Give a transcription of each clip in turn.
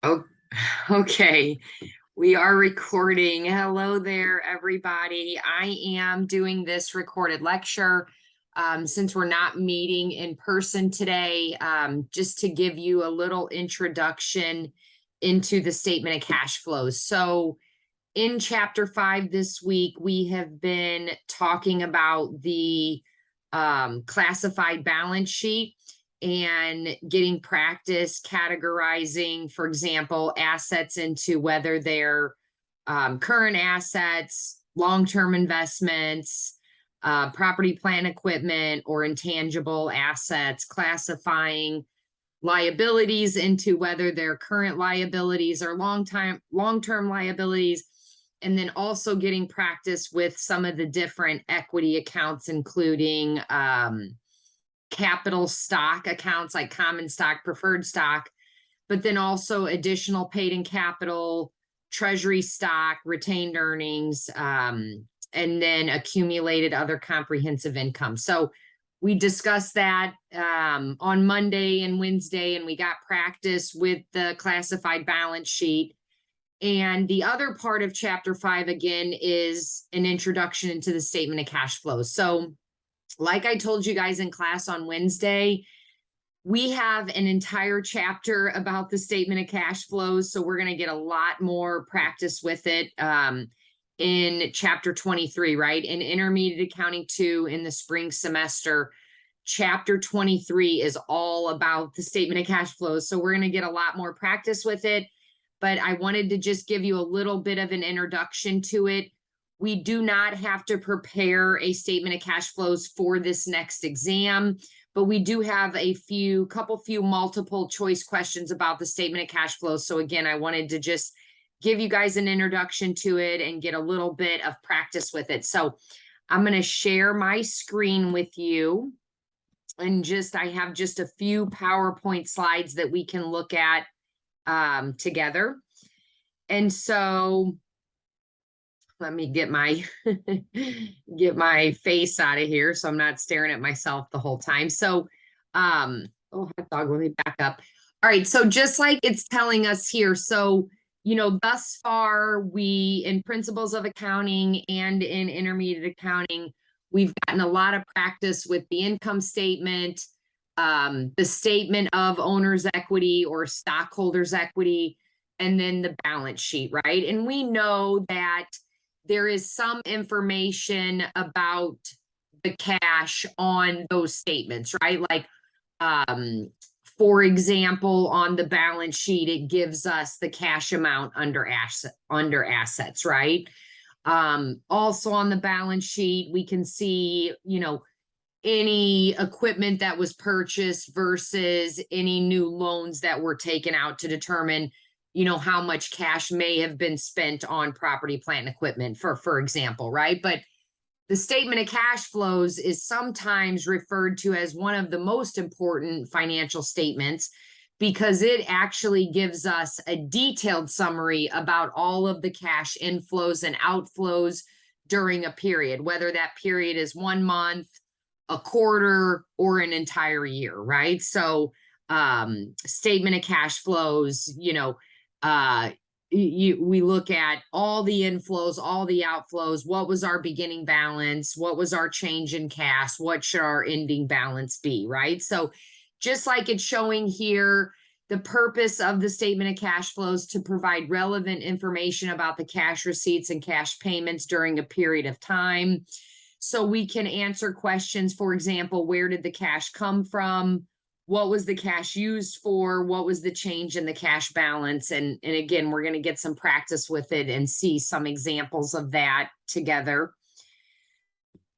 Oh, okay. We are recording. Hello there, everybody. I am doing this recorded lecture since we're not meeting in person today, just to give you a little introduction into the statement of cash flows. So in chapter 5 this week, we have been talking about the classified balance sheet and getting practice categorizing, for example, assets into whether they're current assets, long-term investments, property, plant, equipment, or intangible assets, classifying liabilities into whether they're current liabilities or long-term liabilities, and then also getting practice with some of the different equity accounts, including capital stock accounts like common stock, preferred stock, but then also additional paid-in capital, treasury stock, retained earnings, and then accumulated other comprehensive income. So we discussed that on Monday and Wednesday, and we got practice with the classified balance sheet. And the other part of chapter 5, again, is an introduction into the statement of cash flows. So like I told you guys in class on Wednesday, we have an entire chapter about the statement of cash flows. So we're going to get a lot more practice with it in chapter 23, right? In Intermediate Accounting 2 in the spring semester. Chapter 23 is all about the statement of cash flows. So we're going to get a lot more practice with it. But I wanted to just give you a little bit of an introduction to it. We do not have to prepare a statement of cash flows for this next exam, but we do have a few multiple choice questions about the statement of cash flows. So again, I wanted to just give you guys an introduction to it and get a little bit of practice with it. So I'm going to share my screen with you. And I have just a few PowerPoint slides that we can look at together. And so let me get my get my face out of here so I'm not staring at myself the whole time. So oh, hot dog, let me back up. All right, so just like it's telling us here, so thus far we in principles of accounting and in intermediate accounting, we've gotten a lot of practice with the income statement, the statement of owner's equity or stockholders' equity, and then the balance sheet, right? And we know that there is some information about the cash on those statements, right? Like, for example, on the balance sheet, it gives us the cash amount under assets, right? Also on the balance sheet, we can see, any equipment that was purchased versus any new loans that were taken out to determine, how much cash may have been spent on property, plant, and equipment, for example, right? But the statement of cash flows is sometimes referred to as one of the most important financial statements because it actually gives us a detailed summary about all of the cash inflows and outflows during a period, whether that period is 1 month, a quarter, or an entire year, right? So statement of cash flows, we look at all the inflows, all the outflows. What was our beginning balance? What was our change in cash? What should our ending balance be, right? So just like it's showing here, the purpose of the statement of cash flows to provide relevant information about the cash receipts and cash payments during a period of time. So we can answer questions, for example, where did the cash come from? What was the cash used for? What was the change in the cash balance? And again, we're going to get some practice with it and see some examples of that together.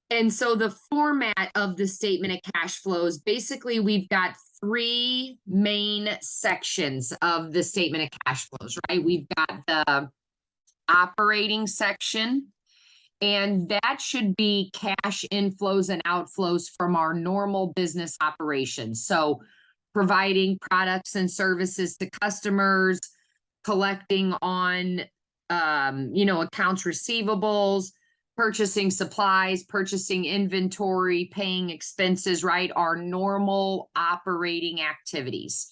And so the format of the statement of cash flows, basically, we've got 3 main sections of the statement of cash flows, right? We've got the operating section, and that should be cash inflows and outflows from our normal business operations. So providing products and services to customers, collecting on, accounts receivables, purchasing supplies, purchasing inventory, paying expenses, right? Our normal operating activities.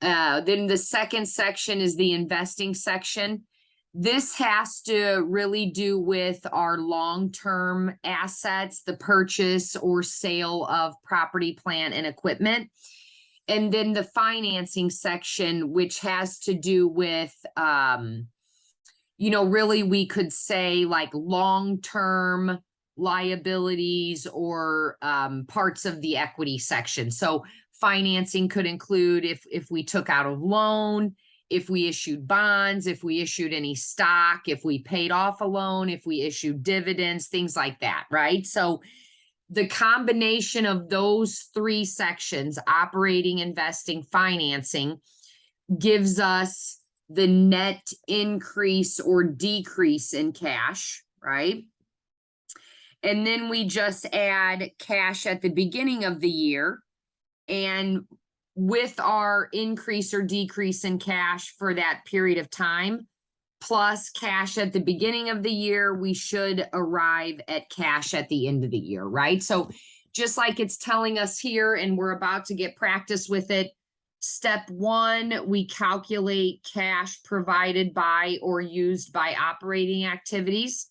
Then the second section is the investing section. This has to really do with our long-term assets, the purchase or sale of property, plant, and equipment. And then the financing section, which has to do with, really we could say like long-term liabilities or parts of the equity section. So financing could include if we took out a loan, if we issued bonds, if we issued any stock, if we paid off a loan, if we issued dividends, things like that, right? So the combination of those three sections, operating, investing, financing, gives us the net increase or decrease in cash, right? And then we just add cash at the beginning of the year. And with our increase or decrease in cash for that period of time, plus cash at the beginning of the year, we should arrive at cash at the end of the year, right? So just like it's telling us here, and we're about to get practice with it, step one, we calculate cash provided by or used by operating activities.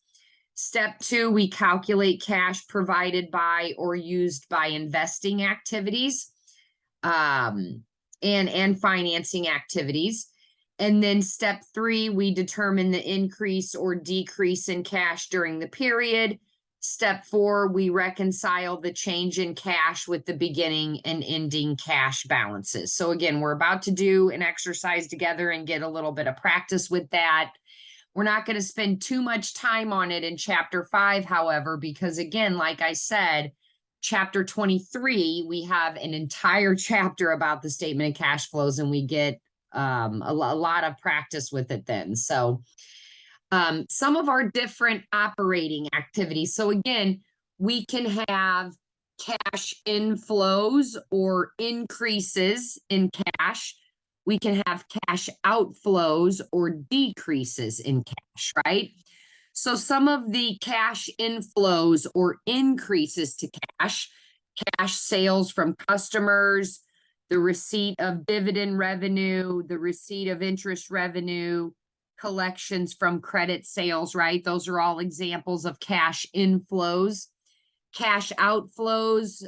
Step two, we calculate cash provided by or used by investing activities, and financing activities. And then step three, we determine the increase or decrease in cash during the period. Step four, we reconcile the change in cash with the beginning and ending cash balances. So again, we're about to do an exercise together and get a little bit of practice with that. We're not going to spend too much time on it in chapter 5, however, because again, like I said, chapter 23, we have an entire chapter about the statement of cash flows, and we get a lot of practice with it then. So some of our different operating activities. So again, we can have cash inflows or increases in cash. We can have cash outflows or decreases in cash, right? So some of the cash inflows or increases to cash sales from customers, the receipt of dividend revenue, the receipt of interest revenue, collections from credit sales, right? Those are all examples of cash inflows. Cash outflows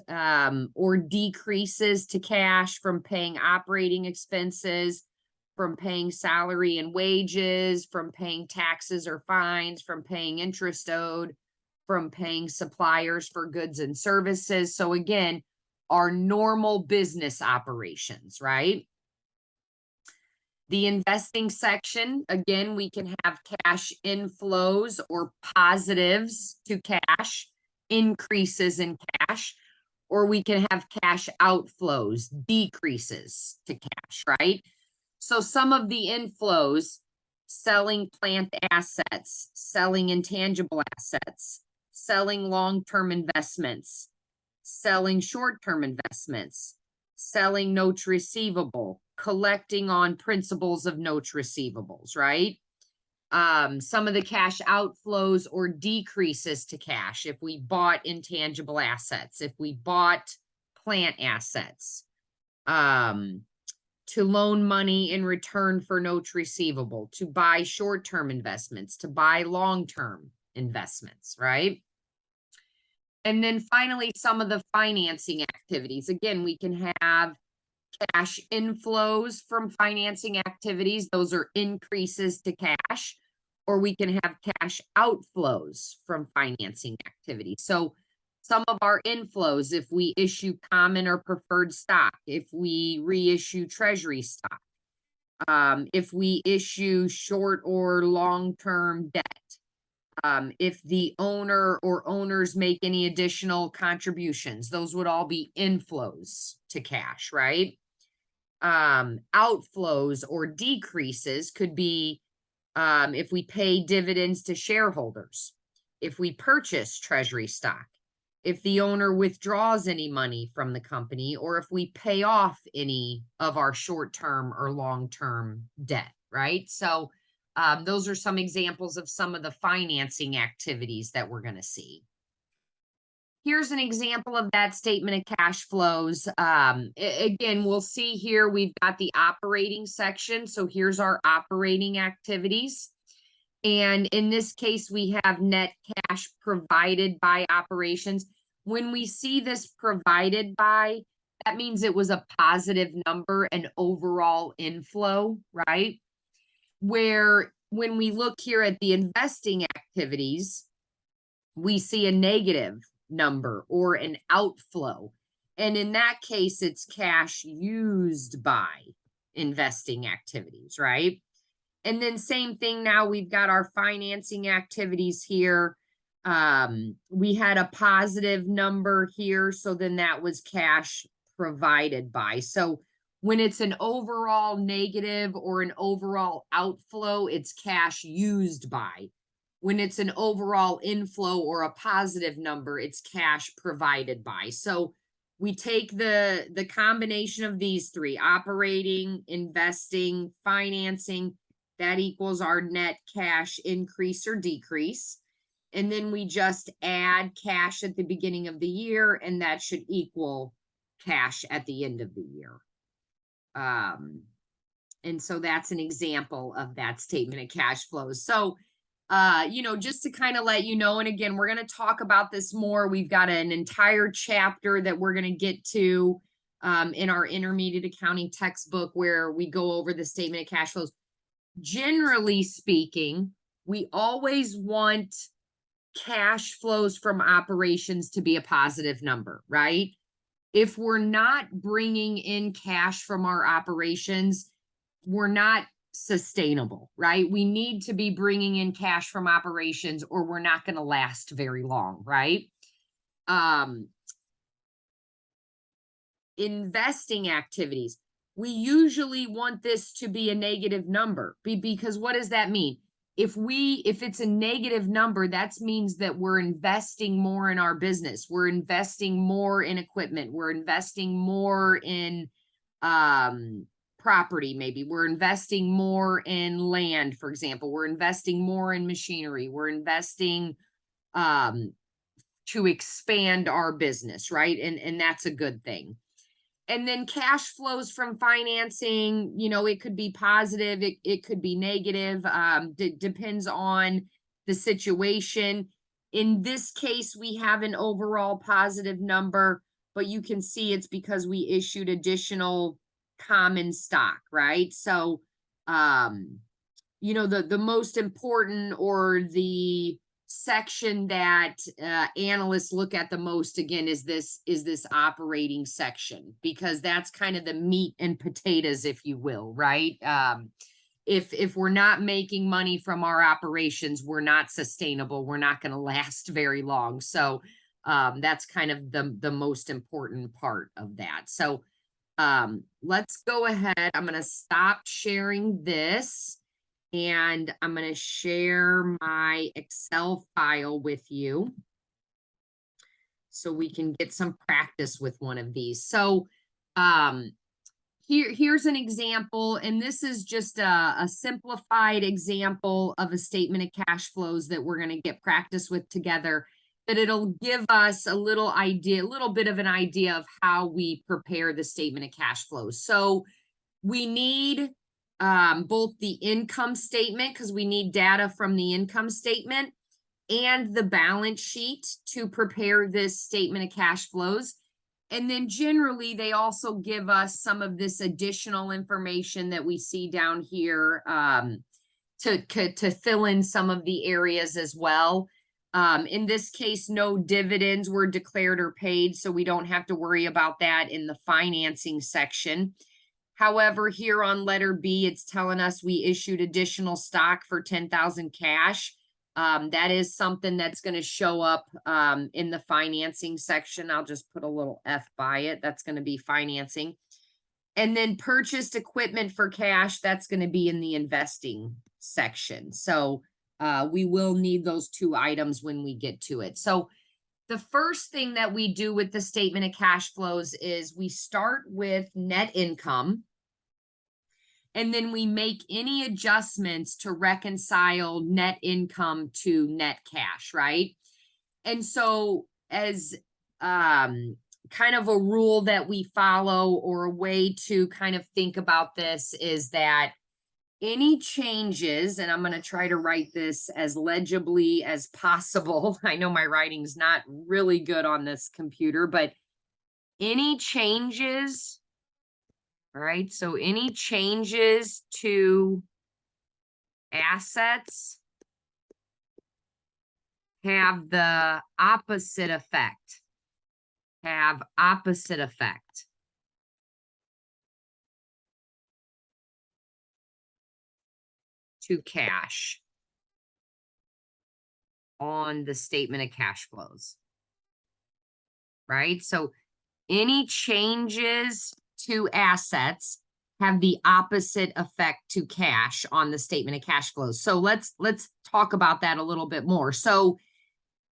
or decreases to cash from paying operating expenses, from paying salary and wages, from paying taxes or fines, from paying interest owed, from paying suppliers for goods and services. So again, our normal business operations, right? The investing section, again, we can have cash inflows or positives to cash, increases in cash, or we can have cash outflows, decreases to cash, right? So some of the inflows, selling plant assets, selling intangible assets, selling long-term investments, selling short-term investments, selling notes receivable, collecting on principals of notes receivables, right? Some of the cash outflows or decreases to cash, if we bought intangible assets, if we bought plant assets, to loan money in return for notes receivable, to buy short-term investments, to buy long-term investments, right? And then finally, some of the financing activities. Again, we can have cash inflows from financing activities. Those are increases to cash. Or we can have cash outflows from financing activities. So some of our inflows, if we issue common or preferred stock, if we reissue treasury stock, if we issue short or long-term debt, if the owner or owners make any additional contributions, those would all be inflows to cash, right? Outflows or decreases could be if we pay dividends to shareholders, if we purchase treasury stock, if the owner withdraws any money from the company, or if we pay off any of our short-term or long-term debt, right? So those are some examples of some of the financing activities that we're going to see. Here's an example of that statement of cash flows. Again, we'll see here, we've got the operating section. So here's our operating activities. And in this case, we have net cash provided by operations. When we see this provided by, that means it was a positive number, an overall inflow, right? Where when we look here at the investing activities, we see a negative number or an outflow. And in that case, it's cash used by investing activities, right? And then same thing, now we've got our financing activities here. We had a positive number here, so then that was cash provided by. So when it's an overall negative or an overall outflow, it's cash used by. When it's an overall inflow or a positive number, it's cash provided by. So we take the combination of these three: operating, investing, financing. That equals our net cash increase or decrease. And then we just add cash at the beginning of the year, and that should equal cash at the end of the year. And so that's an example of that statement of cash flows. So, just to kind of let you know, and again, we're going to talk about this more. We've got an entire chapter that we're going to get to in our intermediate accounting textbook where we go over the statement of cash flows. Generally speaking, we always want cash flows from operations to be a positive number, right? If we're not bringing in cash from our operations, we're not sustainable, right? We need to be bringing in cash from operations or we're not going to last very long, right? Investing activities. We usually want this to be a negative number because what does that mean? If it's a negative number, that means that we're investing more in our business. We're investing more in equipment. We're investing more in property, maybe. We're investing more in land, for example. We're investing more in machinery. We're investing to expand our business, right? And that's a good thing. And then cash flows from financing, it could be positive, it could be negative, depends on the situation. In this case, we have an overall positive number, but you can see it's because we issued additional common stock, right? So, the most important, or the section that analysts look at the most, again, is this operating section, because that's kind of the meat and potatoes, if you will, right? If we're not making money from our operations, we're not sustainable. We're not going to last very long. So that's kind of the most important part of that. So let's go ahead. I'm going to stop sharing this. And I'm going to share my Excel file with you so we can get some practice with one of these. So here's an example, and this is just a simplified example of a statement of cash flows that we're going to get practice with together, that it'll give us a little bit of an idea of how we prepare the statement of cash flows. So we need both the income statement, because we need data from the income statement, and the balance sheet to prepare this statement of cash flows. And then generally, they also give us some of this additional information that we see down here to fill in some of the areas as well. In this case, no dividends were declared or paid, so we don't have to worry about that in the financing section. However, here on letter B, it's telling us we issued additional stock for 10,000 cash. That is something that's going to show up in the financing section. I'll just put a little F by it. That's going to be financing. And then purchased equipment for cash, that's going to be in the investing section. So we will need those two items when we get to it. So the first thing that we do with the statement of cash flows is we start with net income, and then we make any adjustments to reconcile net income to net cash, right? And so as kind of a rule that we follow, or a way to kind of think about this, is that any changes, and I'm going to try to write this as legibly as possible. I know my writing's not really good on this computer, but any changes, all right, so any changes to assets have the opposite effect. Have opposite effect to cash on the statement of cash flows, right? So any changes to assets have the opposite effect to cash on the statement of cash flows. So let's talk about that a little bit more. So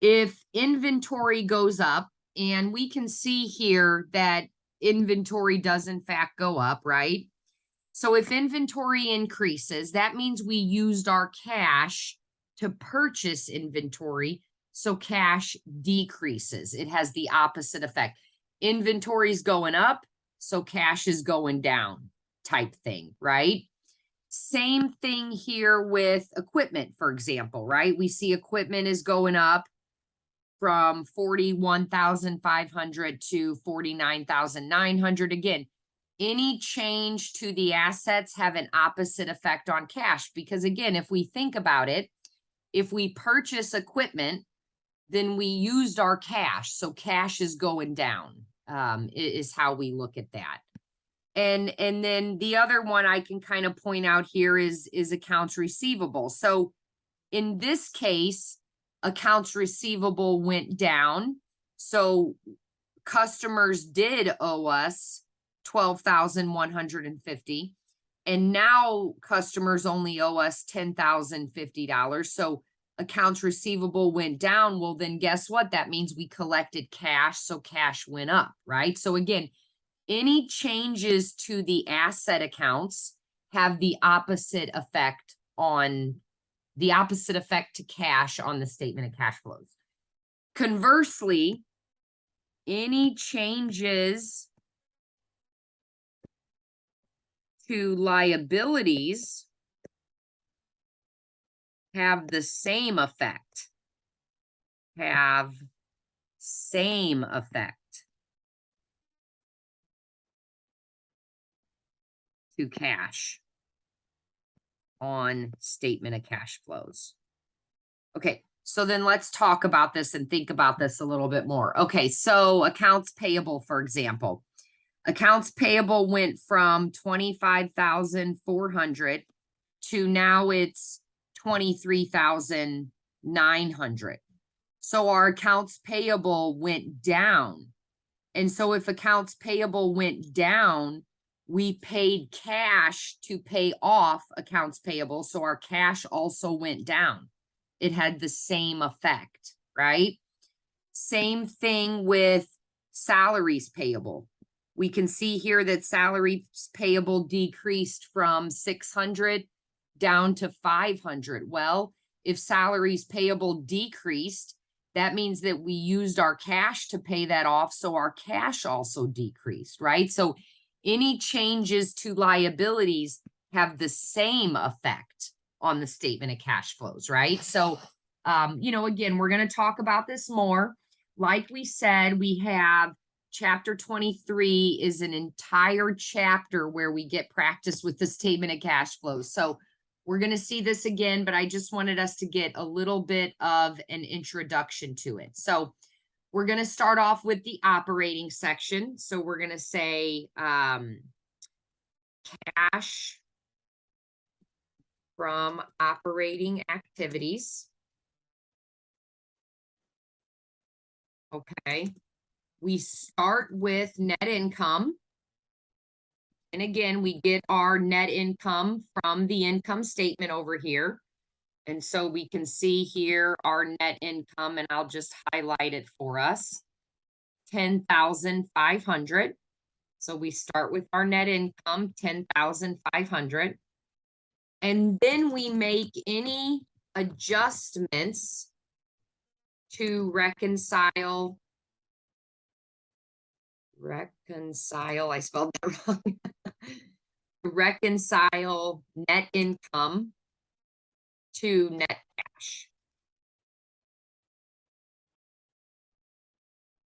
if inventory goes up, and we can see here that inventory does in fact go up, right? So if inventory increases, that means we used our cash to purchase inventory. So cash decreases. It has the opposite effect. Inventory is going up, so cash is going down, type thing, right? Same thing here with equipment, for example, right? We see equipment is going up from 41,500 to 49,900. Again, any change to the assets have an opposite effect on cash, because again, if we think about it, if we purchase equipment, then we used our cash, so cash is going down, is how we look at that. And then the other one I can kind of point out here is accounts receivable. So in this case, accounts receivable went down. So customers did owe us $12,150. And now customers only owe us $10,050. So accounts receivable went down. Well, then guess what? That means we collected cash. So cash went up, right? So again, any changes to the asset accounts have the opposite effect to cash on the statement of cash flows. Conversely, any changes to liabilities have the same effect. Have same effect to cash on statement of cash flows. Okay, so then let's talk about this and think about this a little bit more. Okay, so accounts payable, for example. Accounts payable went from 25,400 to now it's 23,900. So our accounts payable went down. And so if accounts payable went down, we paid cash to pay off accounts payable. So our cash also went down. It had the same effect, right? Same thing with salaries payable. We can see here that salaries payable decreased from 600 down to 500. Well, if salaries payable decreased, that means that we used our cash to pay that off. So our cash also decreased, right? So any changes to liabilities have the same effect on the statement of cash flows, right? So, again, we're going to talk about this more. Like we said, we have chapter 23 is an entire chapter where we get practice with the statement of cash flows. So we're going to see this again, but I just wanted us to get a little bit of an introduction to it. So we're going to start off with the operating section. So we're going to say cash from operating activities. Okay. We start with net income. And again, we get our net income from the income statement over here. And so we can see here our net income, and I'll just highlight it for us, 10,500. So we start with our net income, 10,500. And then we make any adjustments to reconcile reconcile, I spelled that wrong. Reconcile net income to net cash.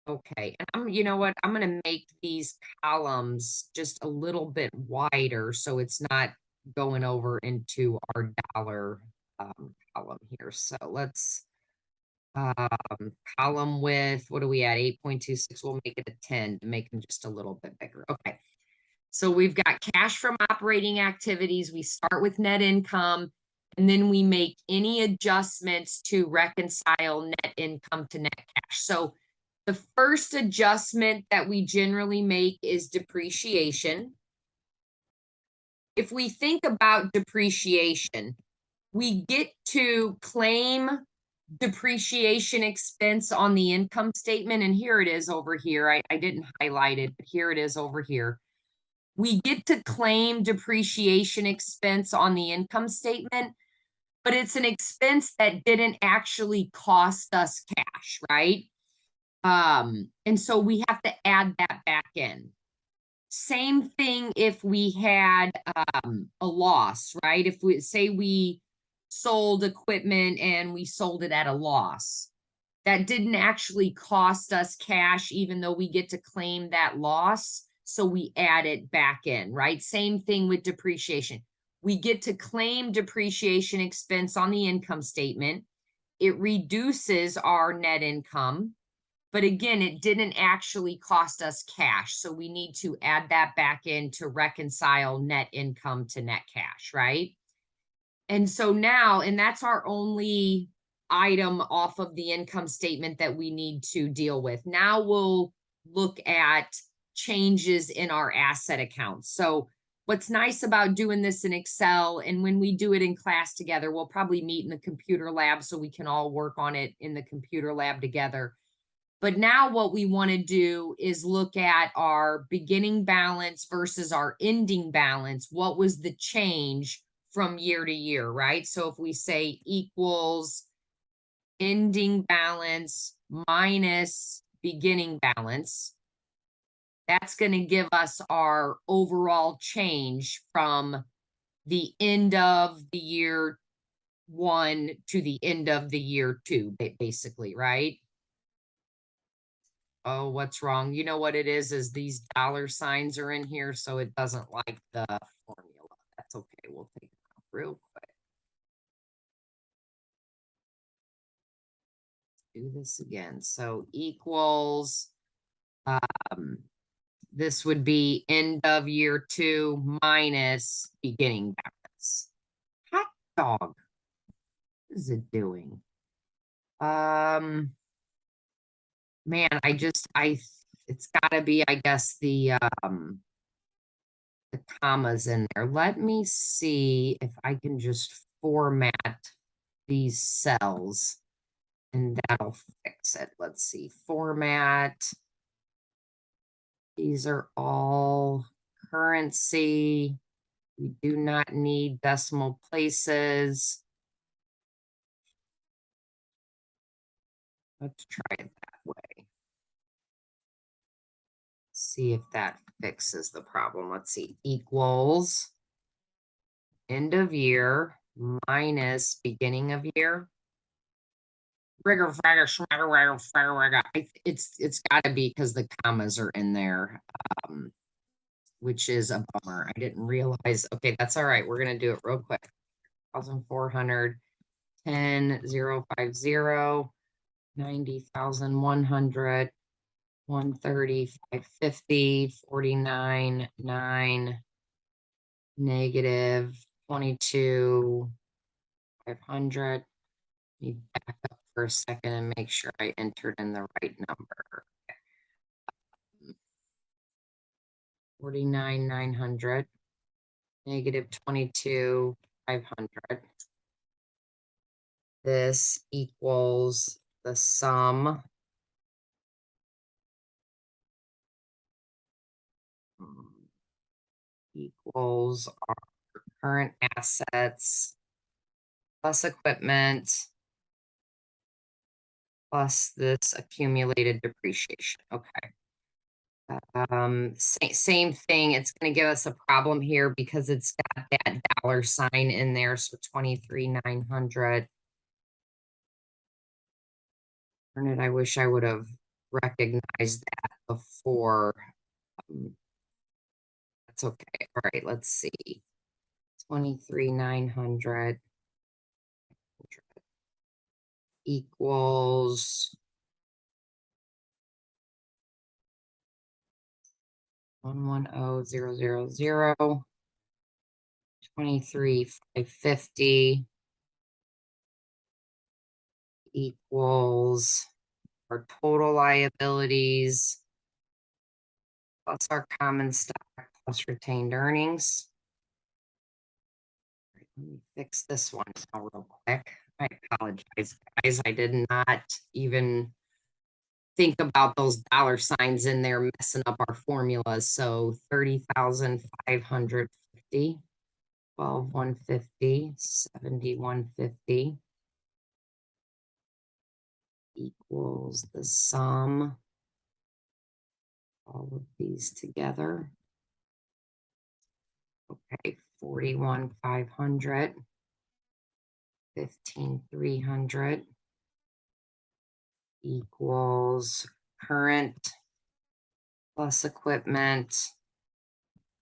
Okay, and you know what? I'm gonna make these columns just a little bit wider so it's not going over into our dollar column here. So let's column width, what are we at? 8.26. We'll make it a 10 to make them just a little bit bigger. Okay. So we've got cash from operating activities. We start with net income, and then we make any adjustments to reconcile net income to net cash. So the first adjustment that we generally make is depreciation. If we think about depreciation, we get to claim depreciation expense on the income statement, and here it is over here. I didn't highlight it, but here it is over here. We get to claim depreciation expense on the income statement, but it's an expense that didn't actually cost us cash, right? And so we have to add that back in. Same thing if we had a loss, right? If we say we sold equipment and we sold it at a loss, that didn't actually cost us cash, even though we get to claim that loss. So we add it back in, right? Same thing with depreciation. We get to claim depreciation expense on the income statement. It reduces our net income. But again, it didn't actually cost us cash. So we need to add that back in to reconcile net income to net cash, right? And so now, and that's our only item off of the income statement that we need to deal with. Now we'll look at changes in our asset accounts. So what's nice about doing this in Excel, and when we do it in class together, we'll probably meet in the computer lab so we can all work on it in the computer lab together. But now what we want to do is look at our beginning balance versus our ending balance. What was the change from year to year, right? So if we say equals ending balance minus beginning balance, that's going to give us our overall change from the end of the year 1 to the end of the year 2, basically, right? Oh, what's wrong? You know what it is these dollar signs are in here, so it doesn't like the formula. That's okay. We'll take it out real quick. Do this again. So equals, this would be end of year 2 minus beginning balance. Hot dog. What is it doing? Man, it's gotta be, I guess, the commas in there. Let me see if I can just format these cells and that'll fix it. Let's see, format. These are all currency. We do not need decimal places. Let's try it that way. See if that fixes the problem. Let's see, equals end of year minus beginning of year. It's got to be because the commas are in there, which is a bummer. I didn't realize. Okay, that's all right. We're gonna do it real quick. 1,400, 10,050, 90,100, 130, 550, 49, 9, negative 22, 500. Let me back up for a second and make sure I entered in the right number. 49, 900, negative 22, 500. This equals the sum equals our current assets plus equipment plus this accumulated depreciation. Okay. Same thing. It's going to give us a problem here because it's got that dollar sign in there. So 23,900. Darn it, I wish I would have recognized that before. That's okay. All right, let's see. 23,900 equals 110,000. 23,550 equals our total liabilities plus our common stock plus retained earnings. Let me fix this one now real quick. I apologize, guys. I did not even think about those dollar signs in there messing up our formulas. So 30,550, 12,150, 70,150 equals the sum all of these together. Okay, 41,500, 15,300 equals current plus equipment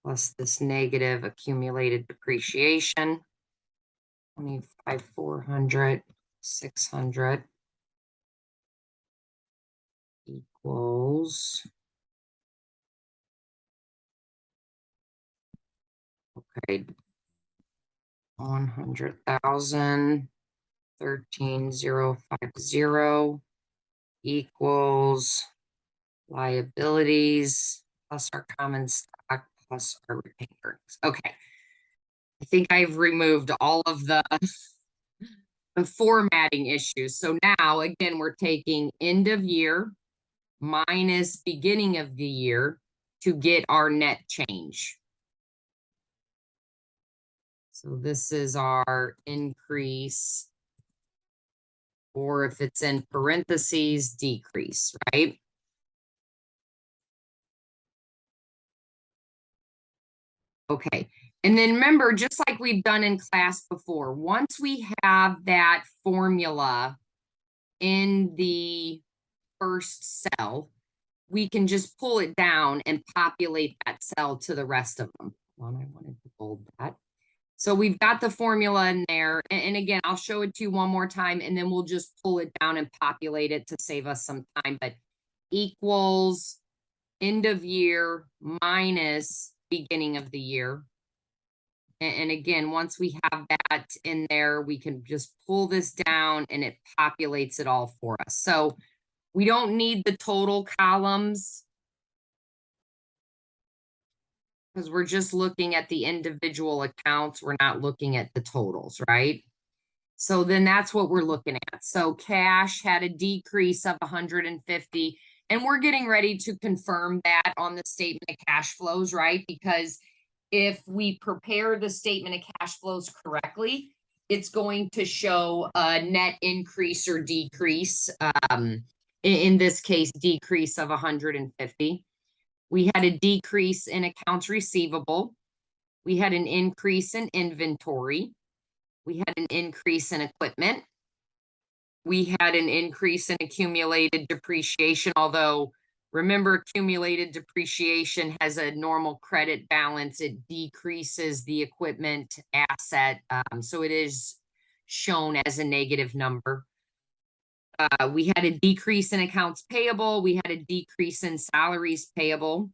plus this negative accumulated depreciation. 25,400, 600 equals, okay, 100,000, 13,050 equals liabilities plus our common stock plus our retained earnings. Okay. I think I've removed all of the formatting issues. So now, again, we're taking end of year minus beginning of the year to get our net change. So this is our increase, or if it's in parentheses, decrease, right? Okay. And then remember, just like we've done in class before, once we have that formula in the first cell, we can just pull it down and populate that cell to the rest of them. Hold on, I wanted to bold that. So we've got the formula in there. And again, I'll show it to you one more time, and then we'll just pull it down and populate it to save us some time. But equals end of year minus beginning of the year. And again, once we have that in there, we can just pull this down and it populates it all for us. So we don't need the total columns because we're just looking at the individual accounts. We're not looking at the totals, right? So then that's what we're looking at. So cash had a decrease of 150, and we're getting ready to confirm that on the statement of cash flows, right? Because if we prepare the statement of cash flows correctly, it's going to show a net increase or decrease. In this case, decrease of 150. We had a decrease in accounts receivable. We had an increase in inventory. We had an increase in equipment. We had an increase in accumulated depreciation, although remember, accumulated depreciation has a normal credit balance. It decreases the equipment asset, so it is shown as a negative number. We had a decrease in accounts payable. We had a decrease in salaries payable.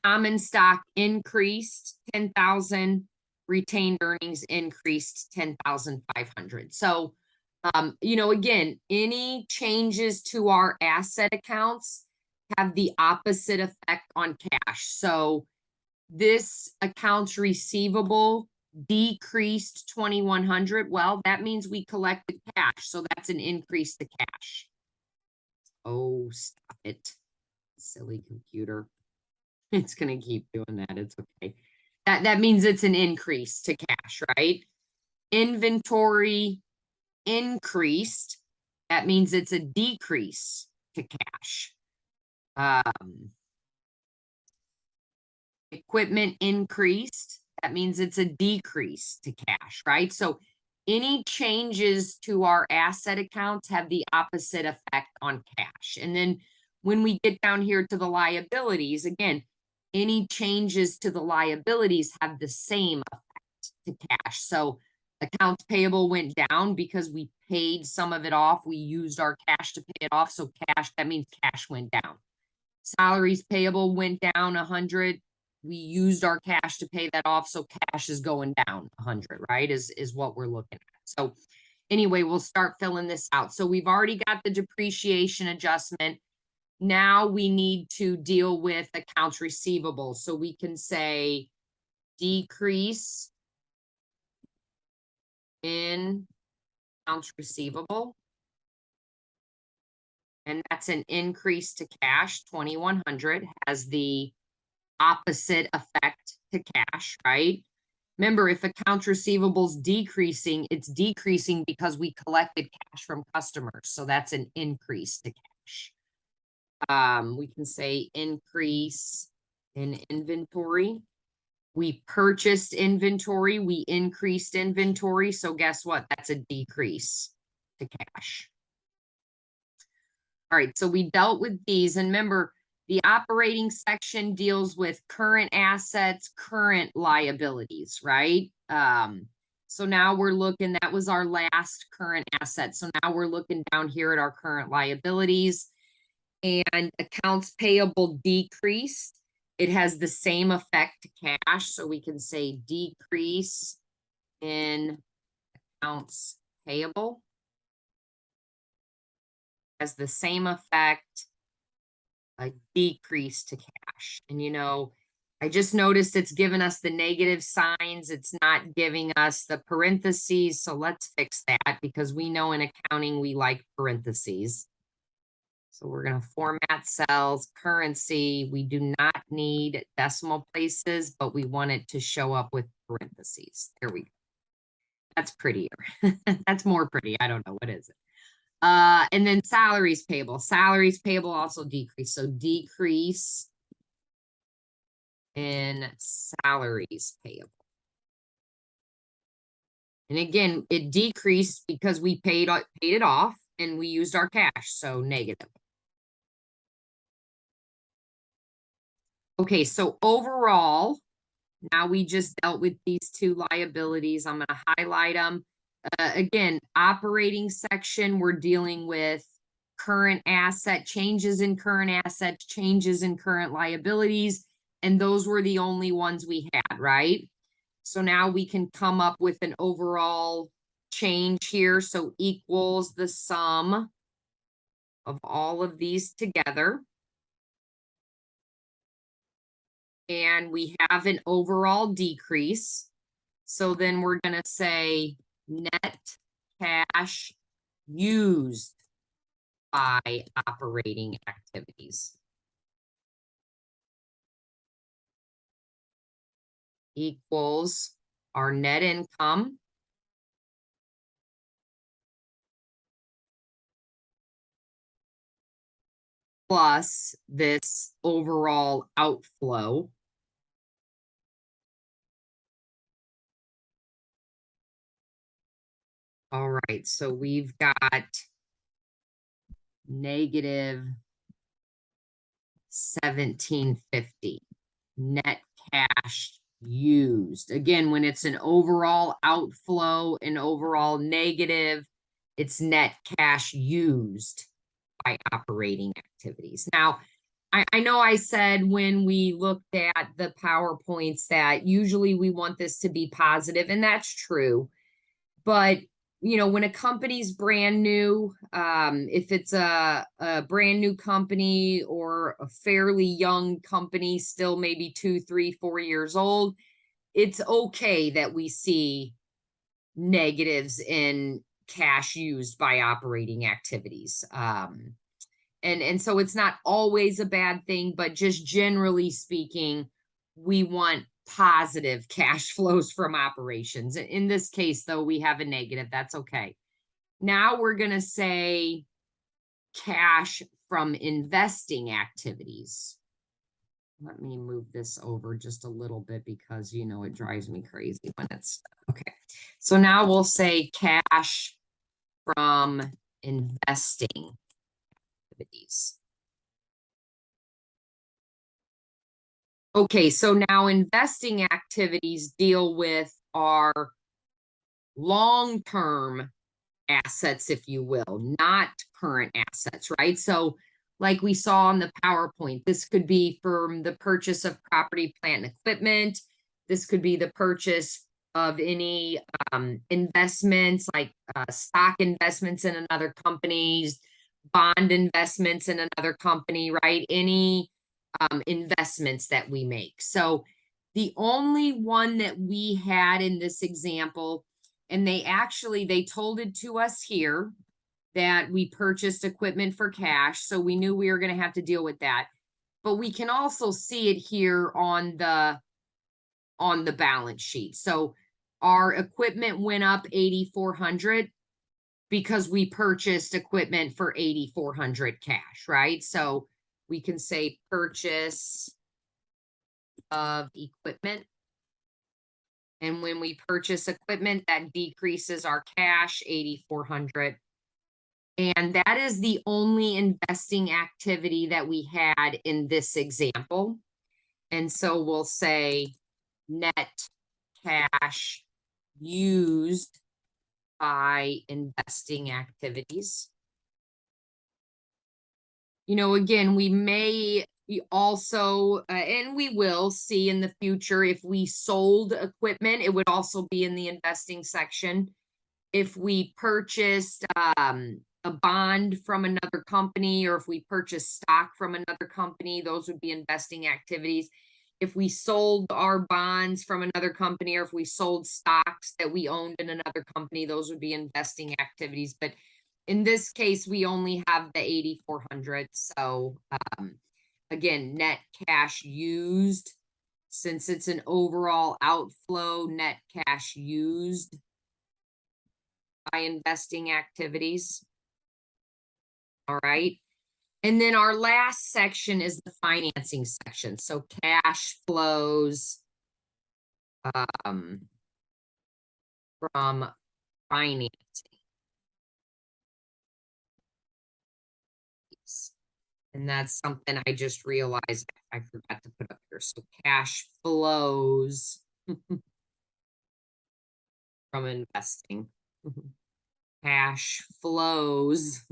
Common stock increased 10,000. Retained earnings increased 10,500. So, you know, again, any changes to our asset accounts have the opposite effect on cash. So this accounts receivable decreased 2,100. Well, that means we collected cash. So that's an increase to cash. Oh, stop it. Silly computer. It's going to keep doing that. It's okay. That means it's an increase to cash, right? Inventory increased. That means it's a decrease to cash. Equipment increased. That means it's a decrease to cash, right? So any changes to our asset accounts have the opposite effect on cash. And then when we get down here to the liabilities, again, any changes to the liabilities have the same effect to cash. So accounts payable went down because we paid some of it off. We used our cash to pay it off. So cash, that means cash went down. Salaries payable went down 100. We used our cash to pay that off. So cash is going down 100, right? Is what we're looking at. So anyway, we'll start filling this out. So we've already got the depreciation adjustment. Now we need to deal with accounts receivable. So we can say decrease in accounts receivable. And that's an increase to cash. 2,100 has the opposite effect to cash, right? Remember, if accounts receivables decreasing, it's decreasing because we collected cash from customers. So that's an increase to cash. We can say increase in inventory. We purchased inventory, we increased inventory. So guess what? That's a decrease to cash. All right, so we dealt with these. And remember, the operating section deals with current assets, current liabilities, right? So now we're looking, that was our last current asset. So now we're looking down here at our current liabilities, and accounts payable decreased. It has the same effect to cash. So we can say decrease in accounts payable has the same effect, a decrease to cash. And you know, I just noticed it's given us the negative signs. It's not giving us the parentheses. So let's fix that, because we know in accounting we like parentheses. So we're going to format cells, currency. We do not need decimal places, but we want it to show up with parentheses. There we go. That's prettier. That's more pretty. I don't know. What is it? And then salaries payable. Salaries payable also decrease. So decrease in salaries payable. And again, it decreased because we paid it off and we used our cash. So negative. Okay, so overall, now we just dealt with these two liabilities. I'm going to highlight them. Again, operating section, we're dealing with current asset, changes in current assets, changes in current liabilities, and those were the only ones we had, right? So now we can come up with an overall change here. So equals the sum of all of these together. And we have an overall decrease. So then we're going to say net cash used by operating activities equals our net income plus this overall outflow. All right, so we've got negative 1,750 net cash used. Again, when it's an overall outflow, an overall negative, it's net cash used by operating activities. Now, I know I said when we looked at the PowerPoints that usually we want this to be positive, and that's true. But you know, when a company's brand new, if it's a brand new company or a fairly young company, still maybe 2, 3, 4 years old, it's okay that we see negatives in cash used by operating activities. And so it's not always a bad thing, but just generally speaking, we want positive cash flows from operations. In this case, though, we have a negative. That's okay. Now we're going to say cash from investing activities. Let me move this over just a little bit because, you know, it drives me crazy when it's, okay. So now we'll say cash from investing activities. Okay, so now investing activities deal with our long-term assets, if you will, not current assets, right? So like we saw on the PowerPoint, this could be from the purchase of property, plant, and equipment. This could be the purchase of any investments like stock investments in another company's, bond investments in another company, right? Any investments that we make. So the only one that we had in this example, and they told it to us here that we purchased equipment for cash, so we knew we were going to have to deal with that. But we can also see it here on the balance sheet. So our equipment went up 8,400 because we purchased equipment for 8,400 cash, right? So we can say purchase of equipment. And when we purchase equipment, that decreases our cash 8,400. And that is the only investing activity that we had in this example. And so we'll say net cash used by investing activities. You know, again, we may also, and we will see in the future, if we sold equipment, it would also be in the investing section. If we purchased a bond from another company, or if we purchased stock from another company, those would be investing activities. If we sold our bonds from another company, or if we sold stocks that we owned in another company, those would be investing activities. But in this case, we only have the 8,400. So again, net cash used, since it's an overall outflow, net cash used by investing activities. All right. And then our last section is the financing section. So cash flows from financing. And that's something I just realized I forgot to put up here. So cash flows from investing. Cash flows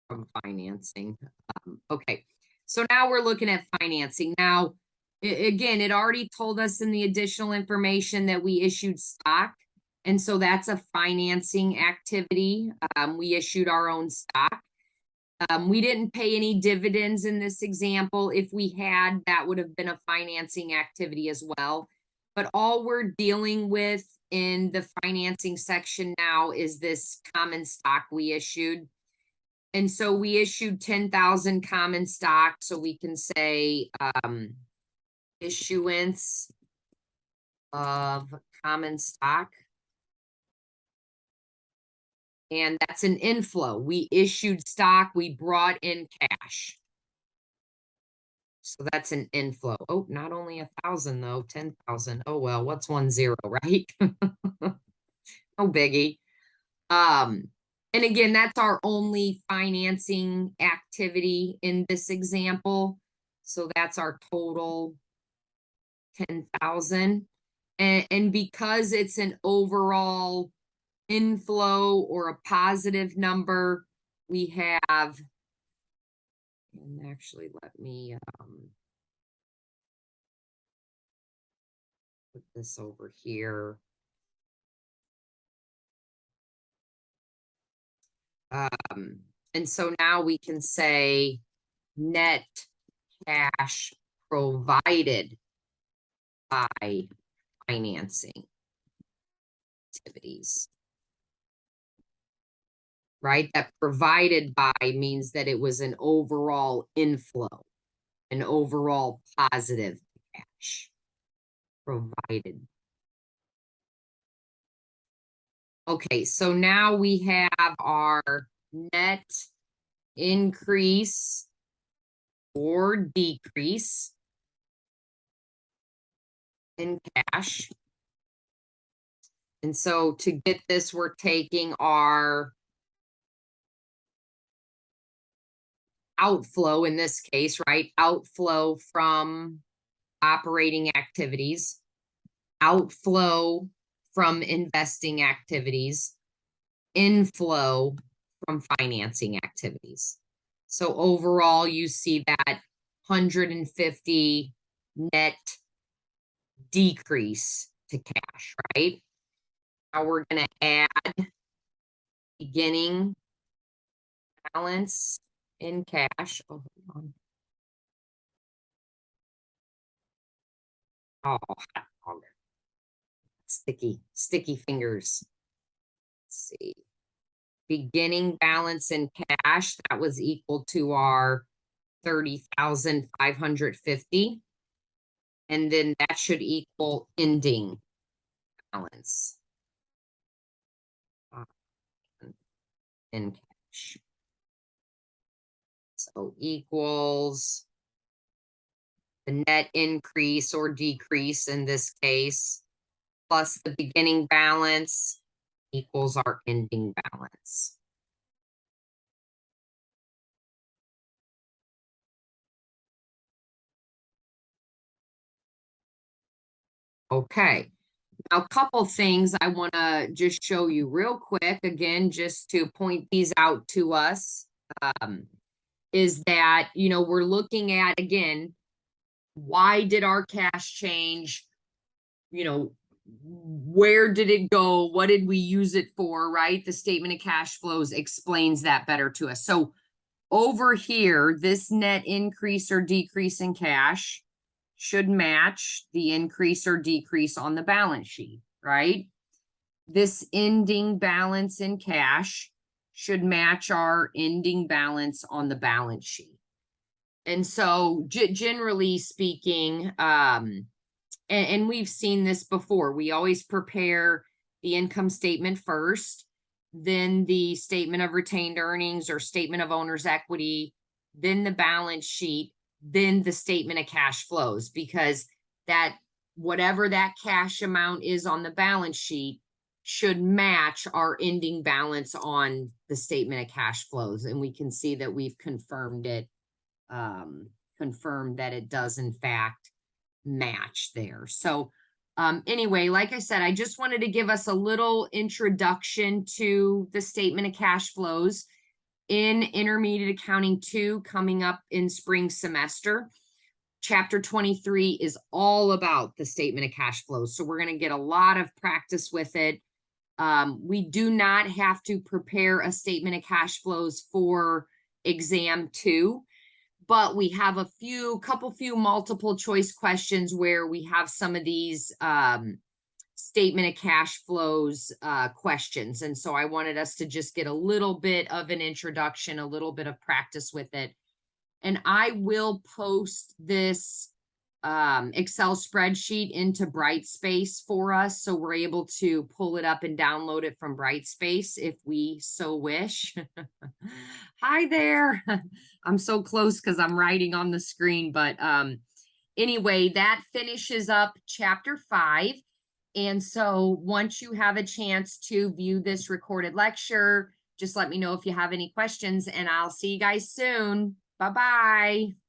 from financing. Okay, so now we're looking at financing. Now, again, it already told us in the additional information that we issued stock. And so that's a financing activity. We issued our own stock. We didn't pay any dividends in this example. If we had, that would have been a financing activity as well. But all we're dealing with in the financing section now is this common stock we issued. And so we issued 10,000 common stock. So we can say issuance of common stock. And that's an inflow. We issued stock, we brought in cash. So that's an inflow. Oh, not only 1,000 though, 10,000. Oh, well, what's 10, right? No biggie. And again, that's our only financing activity in this example. So that's our total 10,000. And because it's an overall inflow or a positive number, we have, and actually let me put this over here. And so now we can say net cash provided by financing activities. Right? That provided by means that it was an overall inflow, an overall positive cash provided. Okay, so now we have our net increase or decrease in cash. And so to get this, we're taking our outflow in this case, right? Outflow from operating activities, outflow from investing activities, inflow from financing activities. So overall, you see that 150 net decrease to cash, right? Now we're going to add beginning balance in cash. Oh, hold on. Oh, sticky fingers. Let's see. Beginning balance in cash, that was equal to our 30,550. And then that should equal ending balance in cash. So equals the net increase or decrease in this case, plus the beginning balance equals our ending balance. Okay. Now, a couple things I want to just show you real quick, again, just to point these out to us, is that, we're looking at, again, why did our cash change? Where did it go? What did we use it for, right? The statement of cash flows explains that better to us. So over here, this net increase or decrease in cash should match the increase or decrease on the balance sheet, right? This ending balance in cash should match our ending balance on the balance sheet. And so generally speaking, and we've seen this before, we always prepare the income statement first, then the statement of retained earnings or statement of owner's equity, then the balance sheet, then the statement of cash flows, because that whatever that cash amount is on the balance sheet should match our ending balance on the statement of cash flows. And we can see that we've confirmed it, confirmed that it does in fact match there. So anyway, like I said, I just wanted to give us a little introduction to the statement of cash flows in Intermediate Accounting 2 coming up in spring semester. Chapter 23 is all about the statement of cash flows. So we're going to get a lot of practice with it. We do not have to prepare a statement of cash flows for exam 2. But we have a few multiple choice questions where we have some of these statement of cash flows questions. And so I wanted us to just get a little bit of an introduction, a little bit of practice with it. And I will post this Excel spreadsheet into Brightspace for us, so we're able to pull it up and download it from Brightspace if we so wish. Hi there. I'm so close because I'm writing on the screen, but anyway, that finishes up chapter 5. And so once you have a chance to view this recorded lecture, just let me know if you have any questions, and I'll see you guys soon. Bye-bye.